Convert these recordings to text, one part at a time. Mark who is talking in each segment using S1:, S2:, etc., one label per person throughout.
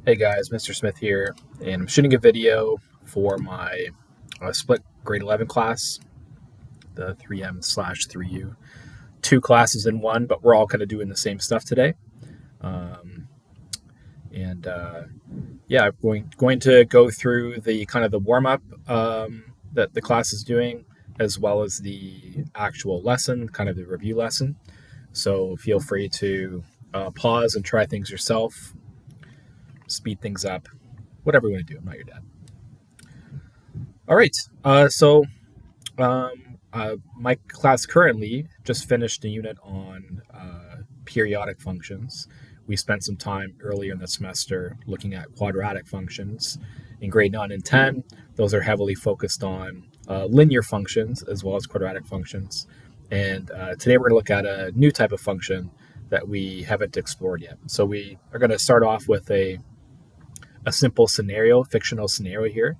S1: Hey guys, Mr. Smith here, and I'm shooting a video for my split grade 11 class, the 3M/3U. Two classes in one, but we're all kind of doing the same stuff today. Um, and yeah, I'm going to go through the kind of the warm up that the class is doing, as well as the actual lesson, kind of the review lesson. So feel free to pause and try things yourself, speed things up, whatever you want to do. I'm not your dad. All right. My class currently just finished a unit on periodic functions. We spent some time earlier in the semester looking at quadratic functions. In grade 9 and 10, those are heavily focused on linear functions as well as quadratic functions. And today we're going to look at a new type of function that we haven't explored yet. So we are going to start off with a simple scenario, fictional scenario here.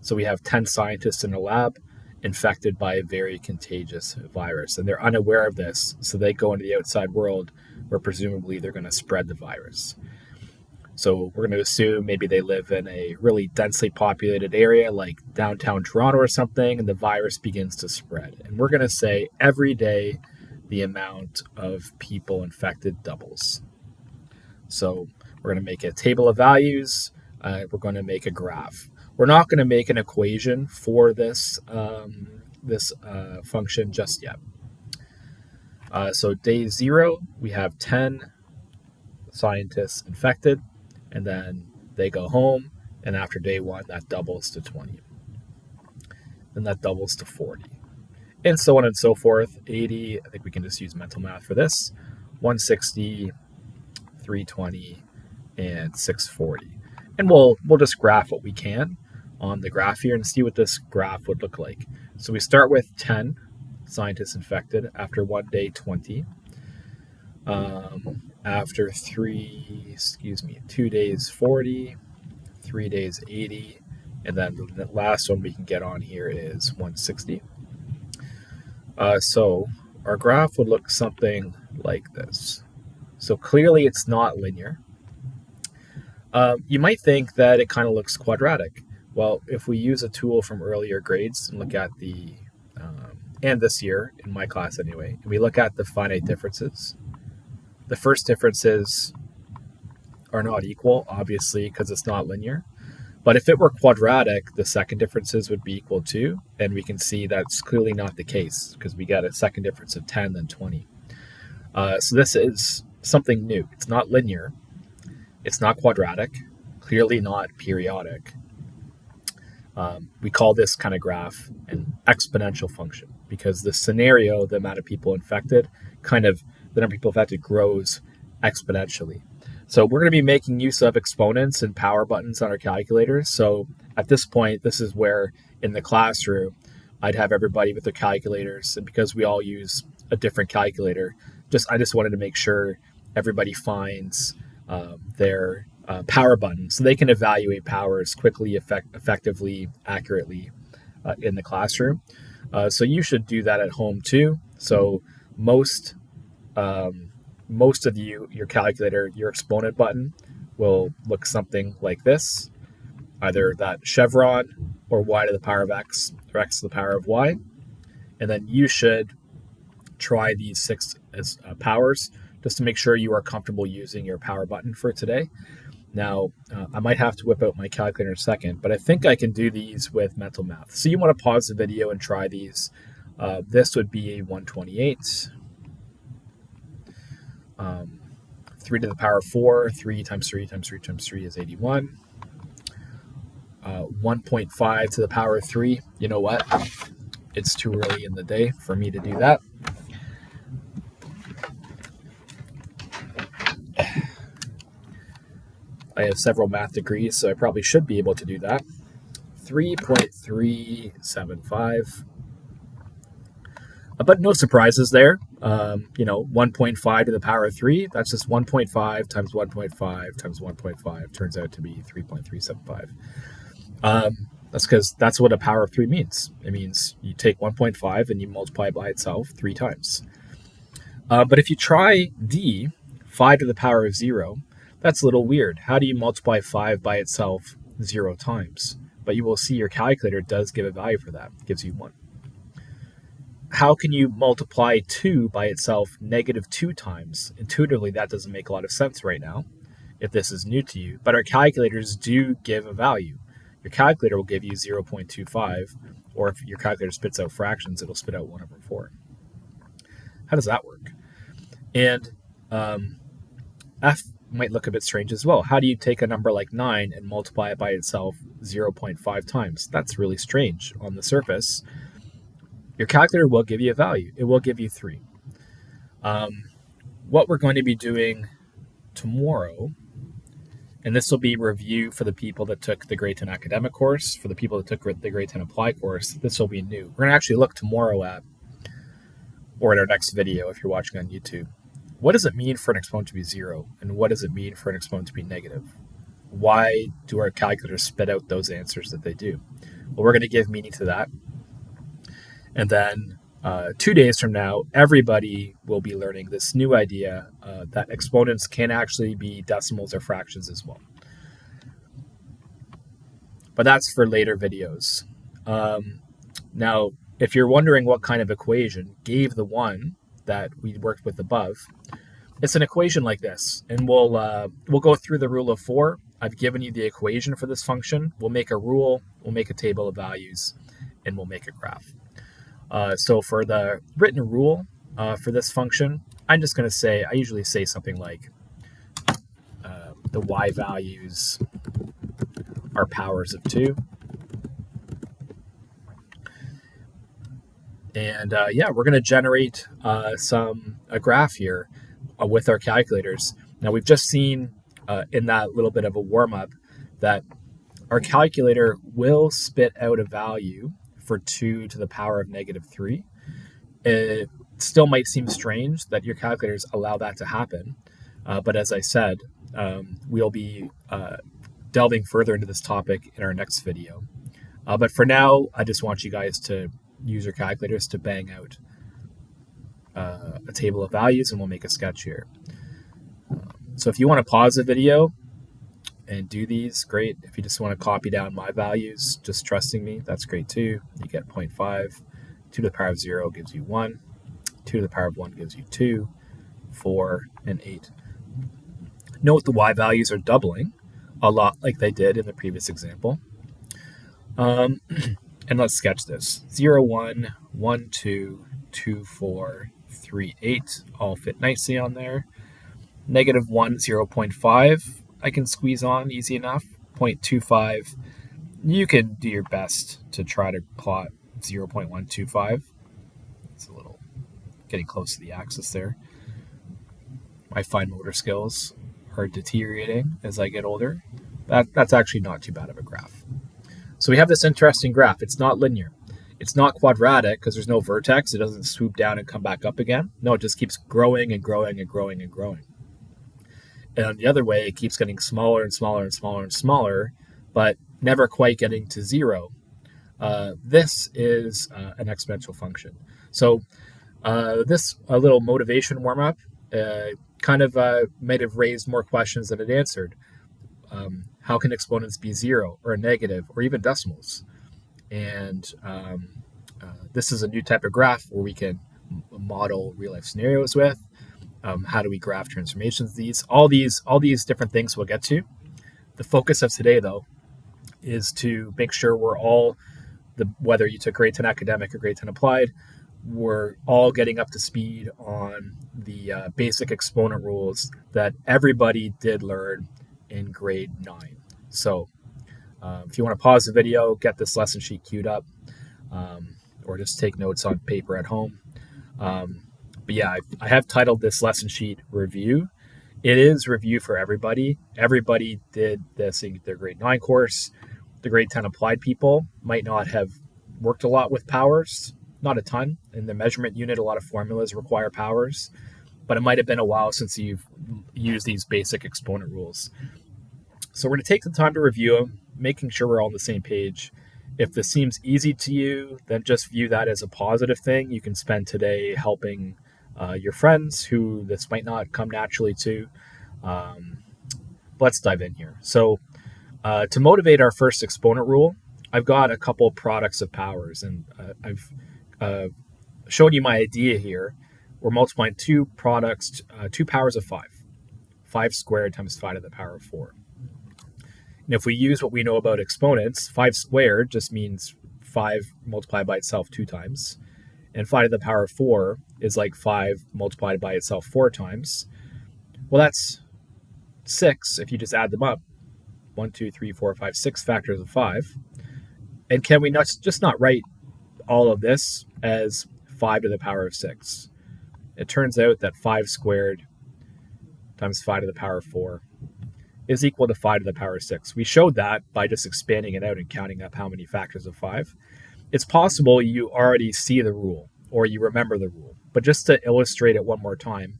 S1: So we have 10 scientists in a lab infected by a very contagious virus, and they're unaware of this. So they go into the outside world where presumably they're going to spread the virus. So we're going to assume maybe they live in a really densely populated area like downtown Toronto or something, and the virus begins to spread. And we're going to say every day the amount of people infected doubles. So we're going to make a table of values. We're going to make a graph. We're not going to make an equation for this function just yet. So day 0, we have 10 scientists infected, and then they go home, and after day 1, that doubles to 20. Then that doubles to 40. And so on and so forth. 80, I think we can just use mental math for this, 160, 320, and 640. And we'll just graph what we can on the graph here and see what this graph would look like. So we start with 10 scientists infected, after 1 day 20, after 2 days 40, 3 days 80, and then the last one we can get on here is 160. So our graph would look something like this. So clearly it's not linear. You might think that it kind of looks quadratic. Well, if we use a tool from earlier grades and look at and this year, in my class anyway, and we look at the finite differences, the first differences are not equal, obviously, because it's not linear. But if it were quadratic, the second differences would be equal too, and we can see that's clearly not the case, because we got a second difference of 10 then 20. So this is something new. It's not linear. It's not quadratic, clearly not periodic. We call this kind of graph an exponential function because the scenario, the amount of people infected, the number of people infected grows exponentially. So we're going to be making use of exponents and power buttons on our calculators. So at this point, this is where in the classroom, I'd have everybody with their calculators. And because we all use a different calculator, I just wanted to make sure everybody finds their power button so they can evaluate powers quickly, effectively, accurately in the classroom. So you should do that at home too. So most of your calculator, your exponent button will look something like this, either that chevron or y to the power of x or x to the power of y. And then you should try these 6 as powers just to make sure you are comfortable using your power button for today. Now, I might have to whip out my calculator in a second, but I think I can do these with mental math. So you want to pause the video and try these. This would be a 128. 3 to the power of 4, 3 times 3 times 3 times 3 is 81. 1.5 to the power of 3. You know what? It's too early in the day for me to do that. I have several math degrees, so I probably should be able to do that. 3.375. But no surprises there. 1.5 to the power of 3, that's just 1.5 times 1.5 times 1.5 turns out to be 3.375. That's because that's what a power of 3 means. It means you take 1.5 and you multiply it by itself 3 times. But if you try D, 5 to the power of 0, That's a little weird. How do you multiply 5 by itself 0 times? But you will see your calculator does give a value for that. It gives you 1. How can you multiply 2 by itself negative 2 times? Intuitively, that doesn't make a lot of sense right now if this is new to you. But our calculators do give a value. Your calculator will give you 0.25, or if your calculator spits out fractions, it'll spit out 1/4. How does that work? And F might look a bit strange as well. How do you take a number like 9 and multiply it by itself 0.5 times? That's really strange on the surface. Your calculator will give you a value. It will give you 3. What we're going to be doing tomorrow, and this will be review for the people that took the Grade 10 academic course, for the people that took the Grade 10 applied course, this will be new. We're going to actually look tomorrow at, or in our next video if you're watching on YouTube, what does it mean for an exponent to be 0? And what does it mean for an exponent to be negative? Why do our calculators spit out those answers that they do? Well, we're going to give meaning to that. And then 2 days from now, everybody will be learning this new idea that exponents can actually be decimals or fractions as well. But that's for later videos. Now, if you're wondering what kind of equation gave the 1 that we worked with above, it's an equation like this. And we'll go through the rule of 4. I've given you the equation for this function. We'll make a rule, we'll make a table of values, and we'll make a graph. So for the written rule for this function, I'm just going to say, I usually say something like the y values are powers of 2. And yeah, we're going to generate a graph here with our calculators. Now we've just seen in that little bit of a warm-up that our calculator will spit out a value for 2 to the power of negative 3. It still might seem strange that your calculators allow that to happen. But as I said, we'll be delving further into this topic in our next video. But for now, I just want you guys to use your calculators to bang out a table of values, and we'll make a sketch here. So if you want to pause the video and do these, great. If you just want to copy down my values, just trusting me, that's great too. You get 0.5. 2 to the power of 0 gives you 1. 2 to the power of 1 gives you 2, 4, and 8. Note the y values are doubling, a lot like they did in the previous example. And let's sketch this. 0, 1, 1, 2, 2, 4, 3, 8 all fit nicely on there. Negative 1, 0.5, I can squeeze on easy enough. 0.25, you can do your best to try to plot 0.125. It's a little getting close to the axis there. My fine motor skills are deteriorating as I get older. That's actually not too bad of a graph. So we have this interesting graph. It's not linear. It's not quadratic because there's no vertex. It doesn't swoop down and come back up again. No, it just keeps growing and growing and growing and growing. And the other way, it keeps getting smaller and smaller and smaller and smaller, but never quite getting to 0. This is an exponential function. So this little motivation warm-up kind of might have raised more questions than it answered. How can exponents be 0 or a negative or even decimals? And this is a new type of graph where we can model real-life scenarios with. How do we graph transformations? All these different things we'll get to. The focus of today, though, is to make sure we're all, whether you took Grade 10 academic or Grade 10 applied, we're all getting up to speed on the basic exponent rules that everybody did learn in Grade 9. So if you want to pause the video, get this lesson sheet queued up, or just take notes on paper at home. But yeah, I have titled this lesson sheet Review. It is review for everybody. Everybody did this in their Grade 9 course. The Grade 10 applied people might not have worked a lot with powers, not a ton. In the measurement unit, a lot of formulas require powers, but it might have been a while since you've used these basic exponent rules. So we're going to take the time to review them, making sure we're all on the same page. If this seems easy to you, then just view that as a positive thing. You can spend today helping your friends who this might not come naturally to. Let's dive in here. So to motivate our first exponent rule, I've got a couple products of powers, and I've uh, shown you my idea here. We're multiplying two powers of 5. 5 squared times 5 to the power of 4. And if we use what we know about exponents, 5 squared just means 5 multiplied by itself 2 times. And 5 to the power of 4 is like 5 multiplied by itself 4 times. Well, that's 6 if you just add them up. 1, 2, 3, 4, 5, 6 factors of 5. And can we not write all of this as 5 to the power of 6? It turns out that 5 squared times 5 to the power of 4 is equal to 5 to the power of 6. We showed that by just expanding it out and counting up how many factors of 5. It's possible you already see the rule or you remember the rule, but just to illustrate it one more time,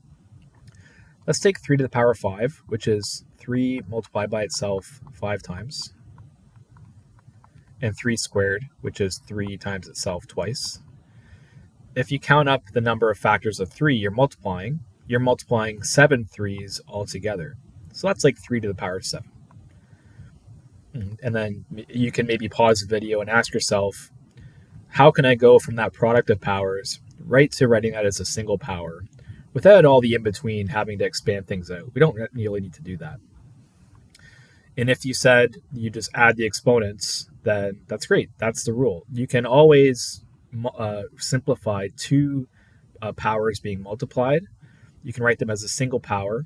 S1: let's take 3 to the power of 5, which is 3 multiplied by itself 5 times, and 3 squared, which is 3 times itself twice. If you count up the number of factors of 3 you're multiplying 7 3s altogether. So that's like 3 to the power of 7. And then you can maybe pause the video and ask yourself, how can I go from that product of powers right to writing that as a single power without all the in-between having to expand things out? We don't really need to do that. And if you said you just add the exponents, then that's great. That's the rule. You can always simplify two powers being multiplied. You can write them as a single power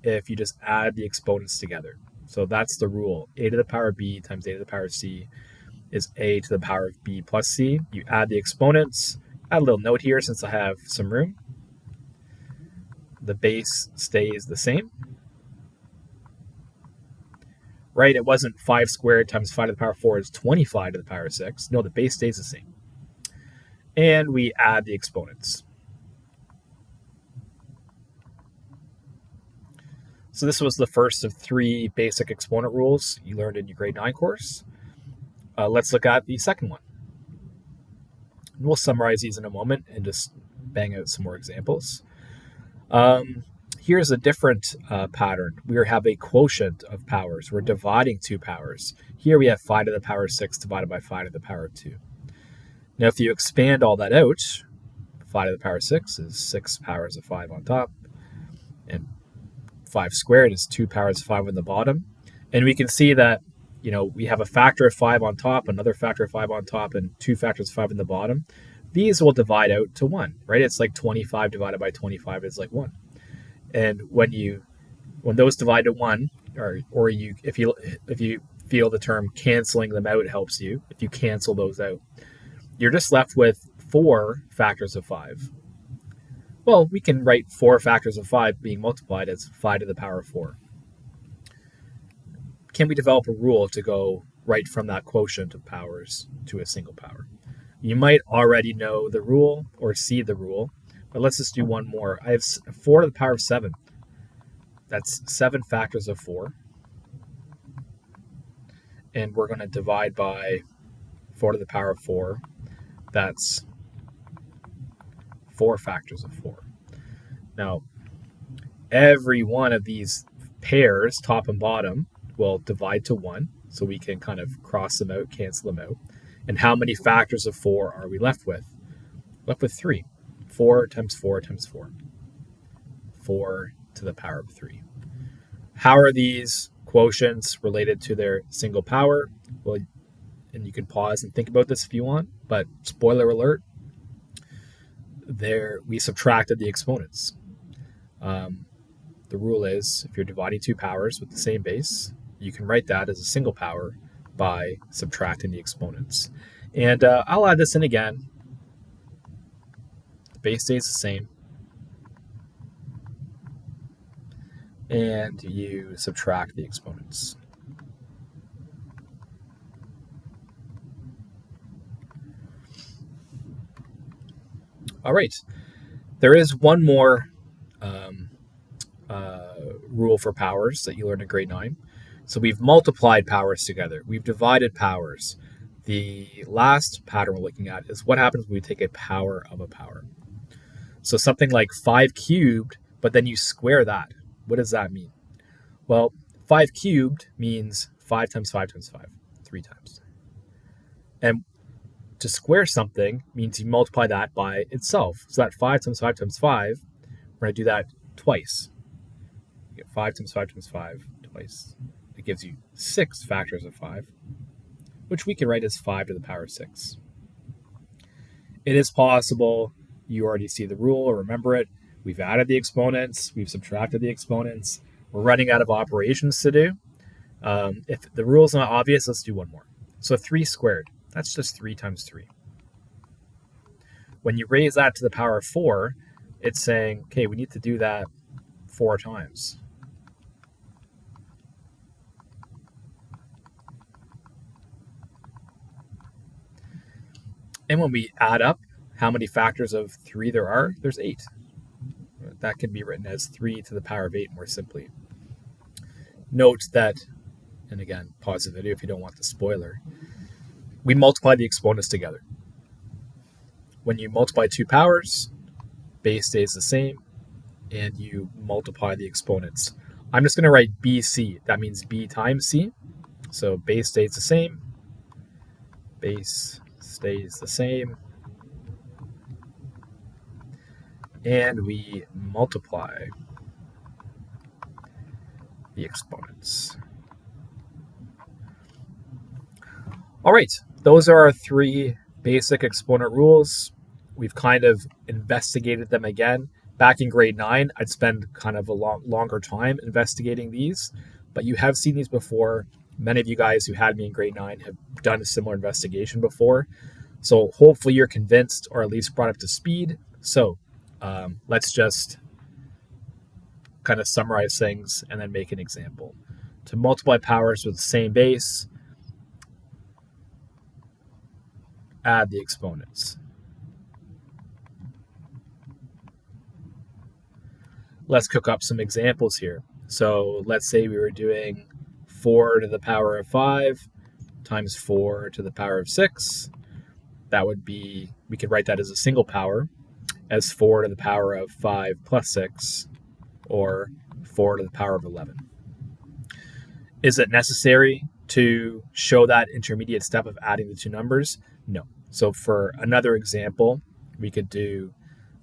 S1: if you just add the exponents together. So that's the rule. A to the power of b times a to the power of c is a to the power of b plus c. You add the exponents. Add a little note here since I have some room. The base stays the same. Right? It wasn't 5 squared times 5 to the power of 4 is 25 to the power of 6. No, the base stays the same. And we add the exponents. So this was the first of 3 basic exponent rules you learned in your grade 9 course. Let's look at the second one. And we'll summarize these in a moment and just bang out some more examples. Here's a different pattern. We have a quotient of powers. We're dividing 2 powers. Here we have 5 to the power of 6 divided by 5 to the power of 2. Now if you expand all that out, 5 to the power of 6 is 6 powers of 5 on top. And 5 squared is 2 powers of 5 on the bottom. And we can see that we have a factor of 5 on top, another factor of 5 on top, and 2 factors of 5 in the bottom. These will divide out to 1, right? It's like 25 divided by 25 is like 1. And when those divide to 1, or if you feel the term canceling them out helps you, if you cancel those out, you're just left with 4 factors of 5. Well, we can write 4 factors of 5 being multiplied as 5 to the power of 4. Can we develop a rule to go right from that quotient of powers to a single power? You might already know the rule or see the rule, but let's just do one more. I have 4 to the power of 7. That's 7 factors of 4. And we're going to divide by 4 to the power of 4. That's 4 factors of 4. Now, every one of these pairs, top and bottom, will divide to 1. So we can kind of cross them out, cancel them out. And how many factors of 4 are we left with? Left with 3. 4 times 4 times 4. 4 to the power of 3. How are these quotients related to their single power? Well, and you can pause and think about this if you want, but spoiler alert, we subtracted the exponents. The rule is if you're dividing 2 powers with the same base, you can write that as a single power by subtracting the exponents. And I'll add this in again. The base stays the same. And you subtract the exponents. All right. There is one more rule for powers that you learned in grade 9. So we've multiplied powers together. We've divided powers. The last pattern we're looking at is what happens when we take a power of a power. So something like 5 cubed, but then you square that. What does that mean? Well, 5 cubed means 5 times 5 times 5, 3 times. And to square something means you multiply that by itself. So that 5 times 5 times 5, we're going to do that twice. You get 5 times 5 times 5 twice. It gives you 6 factors of 5, which we can write as 5 to the power of 6. It is possible, you already see the rule or remember it, we've added the exponents, we've subtracted the exponents, we're running out of operations to do. If the rule is not obvious, let's do one more. So 3 squared, that's just 3 times 3. When you raise that to the power of 4, it's saying, okay, we need to do that 4 times. And when we add up how many factors of 3 there are, there's 8. That can be written as 3 to the power of 8 more simply. Note that, and again, pause the video if you don't want the spoiler, we multiply the exponents together. When you multiply 2 powers, base stays the same, and you multiply the exponents. I'm just going to write BC. That means B times C. So base stays the same. Base stays the same. And we multiply the exponents. All right, those are our 3 basic exponent rules. We've kind of investigated them again. Back in grade 9, I'd spend kind of a longer time investigating these, but you have seen these before. Many of you guys who had me in grade 9 have done a similar investigation before. So hopefully you're convinced or at least brought up to speed. So let's just kind of summarize things and then make an example. To multiply powers with the same base, add the exponents. Let's cook up some examples here. So let's say we were doing 4 to the power of 5 times 4 to the power of 6. That would be, we could write that as a single power, as 4 to the power of 5 plus 6, or 4 to the power of 11. Is it necessary to show that intermediate step of adding the two numbers? No. So for another example, we could do,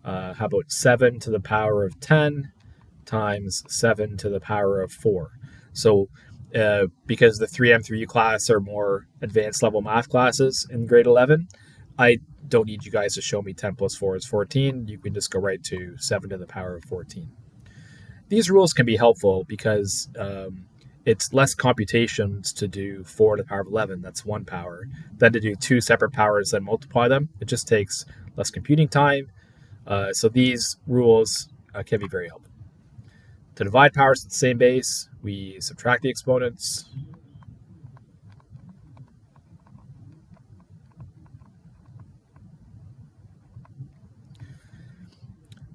S1: how about 7 to the power of 10 times 7 to the power of 4. So because the 3M3U class are more advanced level math classes in grade 11, I don't need you guys to show me 10 plus 4 is 14. You can just go right to 7 to the power of 14. These rules can be helpful because it's less computations to do 4 to the power of 11, that's 1 power, than to do 2 separate powers and multiply them. It just takes less computing time. So these rules can be very helpful. To divide powers at the same base, we subtract the exponents.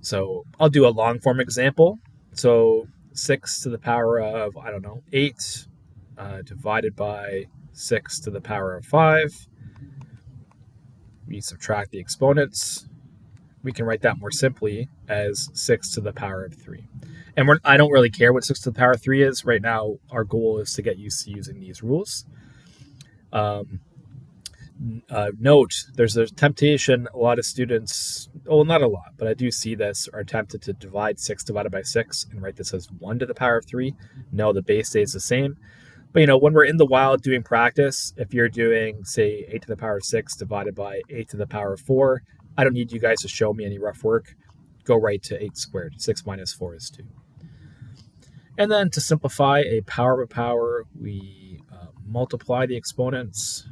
S1: So I'll do a long form example. So 6 to the power of, 8 divided by 6 to the power of 5. We subtract the exponents. We can write that more simply as 6 to the power of 3. And I don't really care what 6 to the power of 3 is. Right now, our goal is to get used to using these rules. Note, there's a temptation, a lot of students, well, not a lot, but I do see this, are tempted to divide 6 divided by 6 and write this as 1 to the power of 3. No, the base stays the same. But, when we're in the wild doing practice, if you're doing, say, 8 to the power of 6 divided by 8 to the power of 4, I don't need you guys to show me any rough work. Go right to 8 squared. 6 minus 4 is 2. And then to simplify a power of a power, we multiply the exponents.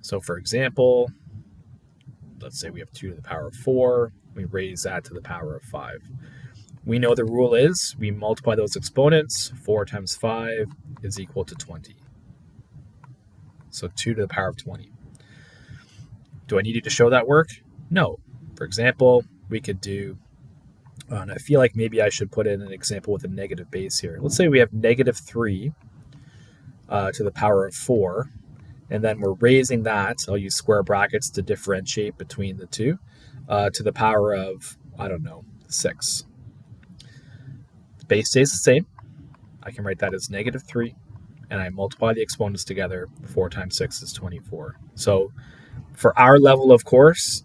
S1: So for example, let's say we have 2 to the power of 4. We raise that to the power of 5. We know the rule is we multiply those exponents. 4 times 5 is equal to 20. So 2 to the power of 20. Do I need you to show that work? No. For example, we could do, and I feel like maybe I should put in an example with a negative base here. Let's say we have negative 3 to the power of 4, and then we're raising that, I'll use square brackets to differentiate between the two, to the power of I don't know, 6. The base stays the same. I can write that as -3, and I multiply the exponents together. 4 times 6 is 24. So for our level of course,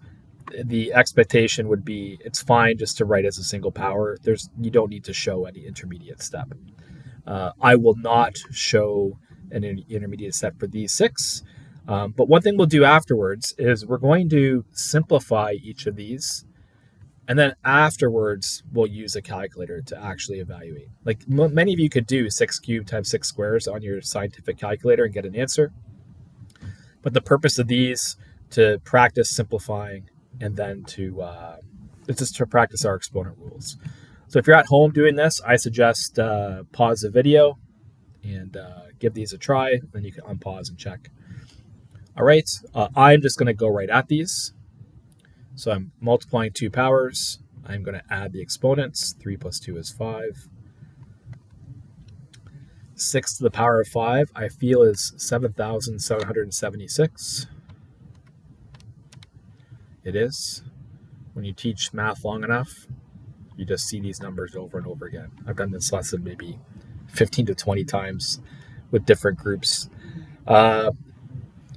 S1: the expectation would be it's fine just to write as a single power. You don't need to show any intermediate step. I will not show an intermediate step for these 6. But one thing we'll do afterwards is we're going to simplify each of these. And then afterwards, we'll use a calculator to actually evaluate. Like many of you could do 6 cubed times 6 squares on your scientific calculator and get an answer. But the purpose of these to practice simplifying and then it's just to practice our exponent rules. So if you're at home doing this, I suggest pause the video and give these a try. Then you can unpause and check. All right, I'm just going to go right at these. So I'm multiplying 2 powers. I'm going to add the exponents. 3 plus 2 is 5. 6 to the power of 5, I feel, is 7,776. It is. When you teach math long enough, you just see these numbers over and over again. I've done this lesson maybe 15 to 20 times with different groups. All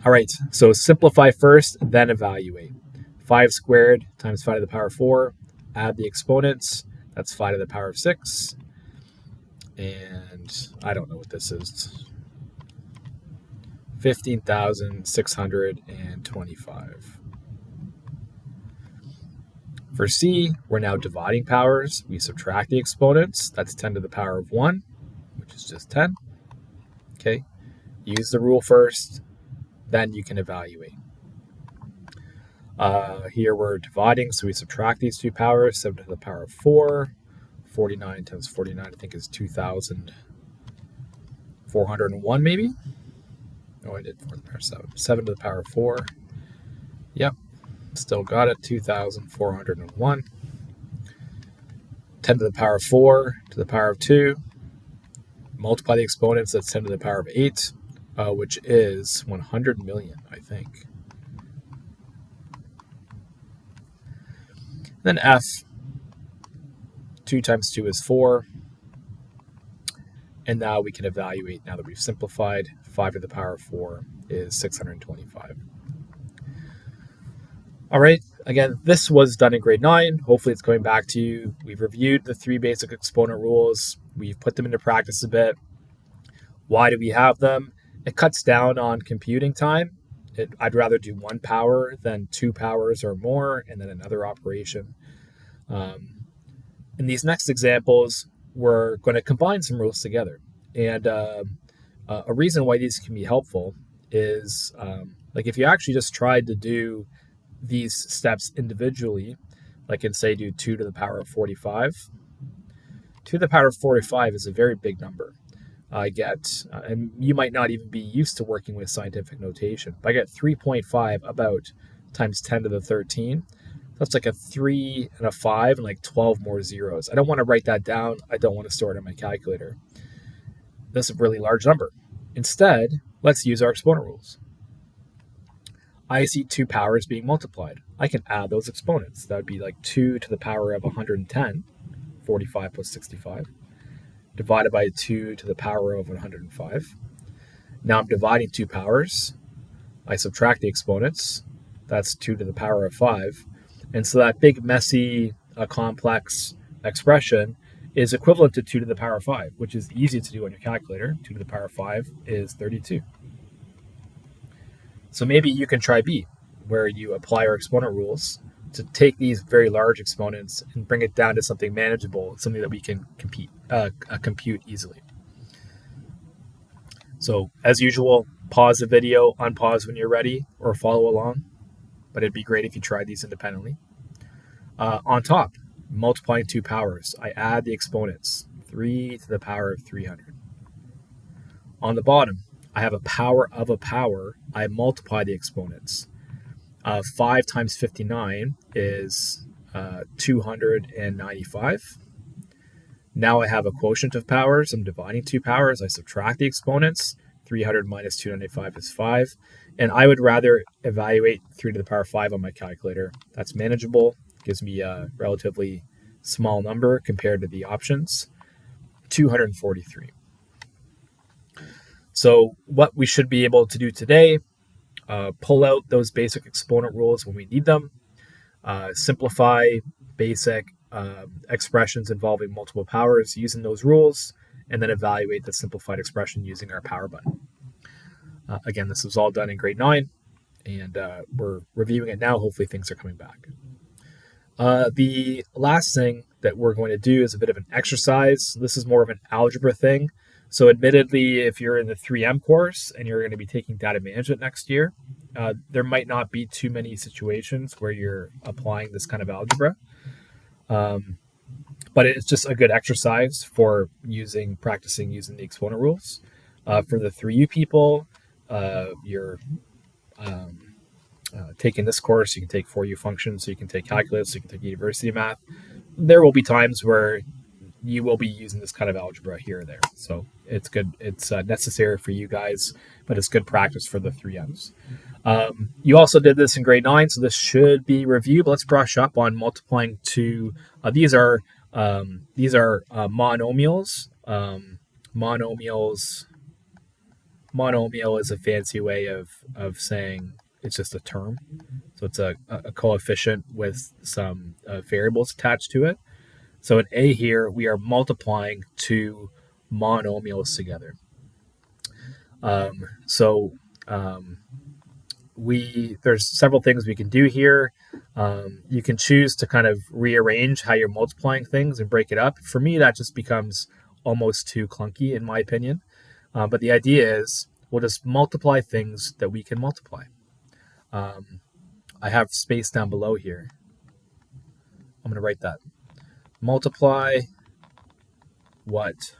S1: right, so simplify first, then evaluate. 5 squared times 5 to the power of 4. Add the exponents. That's 5 to the power of 6. And I don't know what this is. 15,625. For C, we're now dividing powers. We subtract the exponents. That's 10 to the power of 1, which is just 10. Okay, use the rule first, then you can evaluate. Here we're dividing, so we subtract these 2 powers. 7 to the power of 4. 49 times 49, I think, is 2,401 maybe? Oh, I did 4 to the power of 7. 7 to the power of 4. Yep, still got it, 2,401. 10 to the power of 4 to the power of 2. Multiply the exponents, that's 10 to the power of 8, which is 100 million, I think. Then F, 2 times 2 is 4. And now we can evaluate, now that we've simplified. 5 to the power of 4 is 625. All right, again, this was done in grade 9. Hopefully it's coming back to you. We've reviewed the 3 basic exponent rules. We've put them into practice a bit. Why do we have them? It cuts down on computing time. I'd rather do 1 power than 2 powers or more, and then another operation. In these next examples, we're going to combine some rules together. And a reason why these can be helpful is like if you actually just tried to do these steps individually, like in say do 2 to the power of 45. 2 to the power of 45 is a very big number. I get, and you might not even be used to working with scientific notation, but I get 3.5 about times 10 to the 13. That's like a 3 and a 5 and like 12 more zeros. I don't want to write that down. I don't want to store it in my calculator. That's a really large number. Instead, let's use our exponent rules. I see 2 powers being multiplied. I can add those exponents. That would be like 2 to the power of 110, 45 plus 65, divided by 2 to the power of 105. Now I'm dividing 2 powers. I subtract the exponents. That's 2 to the power of 5. And so that big, messy, complex expression is equivalent to 2 to the power of 5, which is easy to do on your calculator. 2 to the power of 5 is 32. So maybe you can try B, where you apply our exponent rules to take these very large exponents and bring it down to something manageable, something that we can compute easily. So as usual, pause the video, unpause when you're ready, or follow along. But it'd be great if you tried these independently. On top, multiplying 2 powers, I add the exponents, 3 to the power of 300. On the bottom, I have a power of a power. I multiply the exponents. 5 times 59 is 295. Now I have a quotient of powers. I'm dividing 2 powers. I subtract the exponents. 300 minus 295 is 5. And I would rather evaluate 3 to the power of 5 on my calculator. That's manageable. gives me a relatively small number compared to the options, 243. So what we should be able to do today, pull out those basic exponent rules when we need them, simplify basic expressions involving multiple powers using those rules, and then evaluate the simplified expression using our power button. Again, this was all done in grade 9, and we're reviewing it now. Hopefully things are coming back. The last thing that we're going to do is a bit of an exercise. This is more of an algebra thing. So admittedly, if you're in the 3M course and you're going to be taking data management next year, there might not be too many situations where you're applying this kind of algebra. But it's just a good exercise for practicing using the exponent rules. For the 3U people, you're taking this course, you can take 4U functions, so you can take calculus, you can take university math. There will be times where you will be using this kind of algebra here or there. So it's good. It's necessary for you guys, but it's good practice for the 3Ms. You also did this in grade 9, so this should be reviewed. But let's brush up on multiplying two. These are monomials. Monomial is a fancy way of saying it's just a term. So it's a coefficient with some variables attached to it. So in A here, we are multiplying two monomials together. There's several things we can do here. You can choose to kind of rearrange how you're multiplying things and break it up. For me, that just becomes almost too clunky in my opinion. But the idea is we'll just multiply things that we can multiply. I have space down below here. I'm going to write that. Multiply what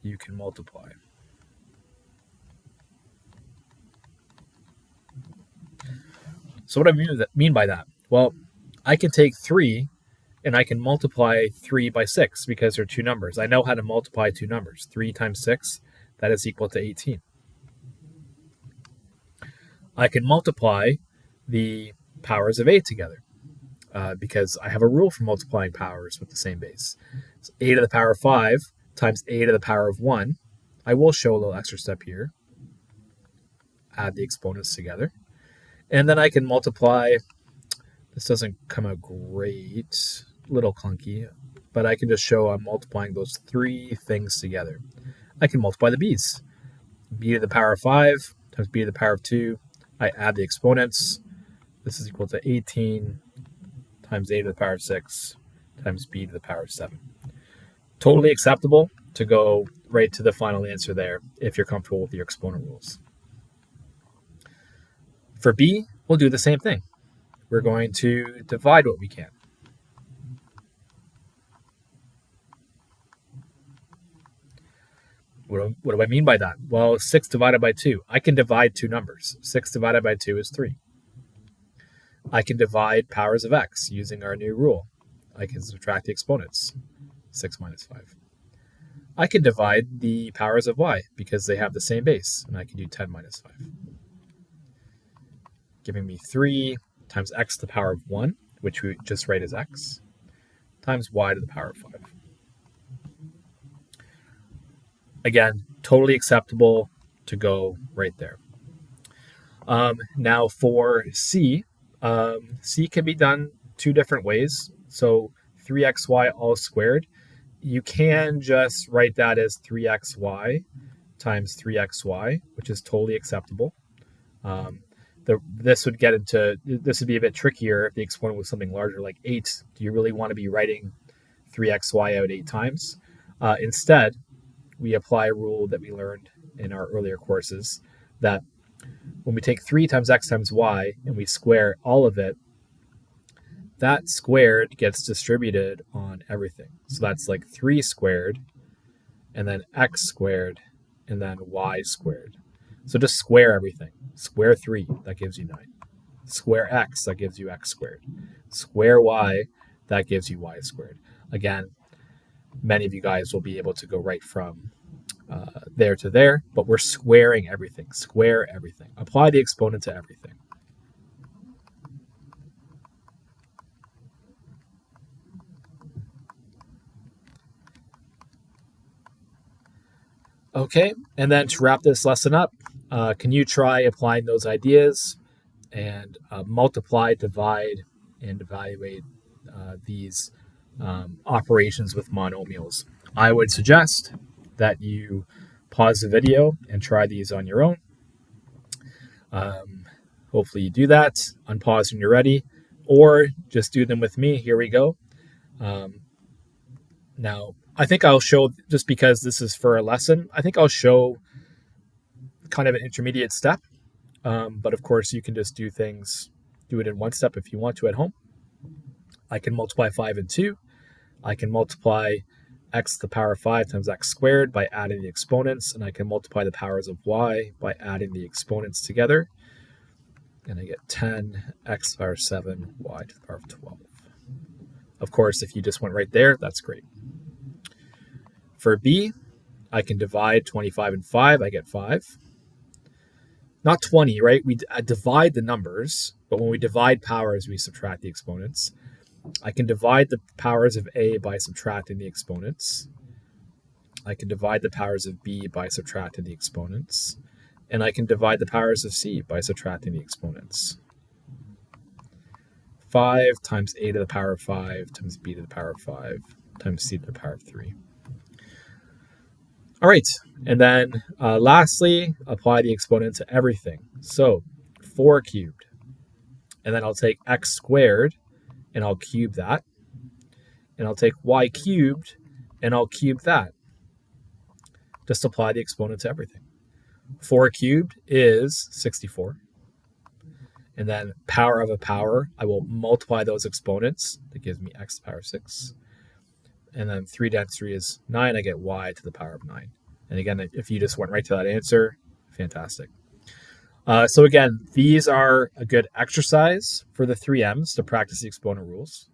S1: you can multiply. So what do I mean by that? Well, I can take 3 and I can multiply 3 by 6 because they're two numbers. I know how to multiply two numbers. 3 times 6, that is equal to 18. I can multiply the powers of A together because I have a rule for multiplying powers with the same base. So A to the power of 5 times A to the power of 1. I will show a little extra step here. Add the exponents together. And then I can multiply, this doesn't come out great, a little clunky, but I can just show I'm multiplying those three things together. I can multiply the b's. B to the power of 5 times b to the power of 2. I add the exponents. This is equal to 18 times a to the power of 6 times b to the power of 7. Totally acceptable to go right to the final answer there if you're comfortable with your exponent rules. For b, we'll do the same thing. We're going to divide what we can. What do I mean by that? Well, 6 divided by 2. I can divide two numbers. 6 divided by 2 is 3. I can divide powers of x using our new rule. I can subtract the exponents. 6 minus 5. I can divide the powers of y because they have the same base, and I can do 10 minus 5. Giving me 3 times x to the power of 1, which we just write as x, times y to the power of 5. Again, totally acceptable to go right there. Now for c, c can be done two different ways. So 3xy all squared, you can just write that as 3xy times 3xy, which is totally acceptable. This would be a bit trickier if the exponent was something larger like 8. Do you really want to be writing 3xy out 8 times? Instead, we apply a rule that we learned in our earlier courses that when we take 3 times x times y and we square all of it, that squared gets distributed on everything. So that's like 3 squared, and then x squared, and then y squared. So just square everything. Square 3, that gives you 9. Square x, that gives you x squared. Square y, that gives you y squared. Again, many of you guys will be able to go right from there to there, but we're squaring everything. Square everything. Apply the exponent to everything. Okay, and then to wrap this lesson up, can you try applying those ideas and multiply, divide, and evaluate these operations with monomials? I would suggest that you pause the video and try these on your own. Hopefully you do that. Unpause when you're ready, or just do them with me. Here we go. Now, I think I'll show, just because this is for a lesson, I think I'll show kind of an intermediate step. But of course, you can just do it in one step if you want to at home. I can multiply 5 and 2. I can multiply x to the power of 5 times x squared by adding the exponents, and I can multiply the powers of y by adding the exponents together. And I get 10 x to the power of 7, y to the power of 12. Of course, if you just went right there, that's great. For b, I can divide 25 and 5. I get 5. Not 20, right? We divide the numbers, but when we divide powers, we subtract the exponents. I can divide the powers of a by subtracting the exponents. I can divide the powers of b by subtracting the exponents. And I can divide the powers of c by subtracting the exponents. 5 times a to the power of 5 times b to the power of 5 times c to the power of 3. All right, and then lastly, apply the exponent to everything. So 4 cubed, and then I'll take x squared, and I'll cube that, and I'll take y cubed, and I'll cube that. Just apply the exponent to everything. 4 cubed is 64, and then power of a power, I will multiply those exponents. That gives me x to the power of 6. And then 3 times 3 is 9. I get y to the power of 9. And again, if you just went right to that answer, fantastic. So again, these are a good exercise for the 3Ms to practice the exponent rules.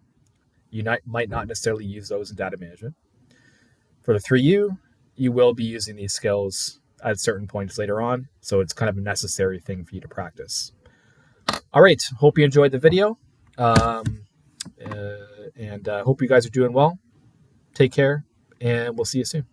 S1: You might not necessarily use those in data management. For the 3U, you will be using these skills at certain points later on, so it's kind of a necessary thing for you to practice. All right, hope you enjoyed the video, and hope you guys are doing well. Take care, and we'll see you soon.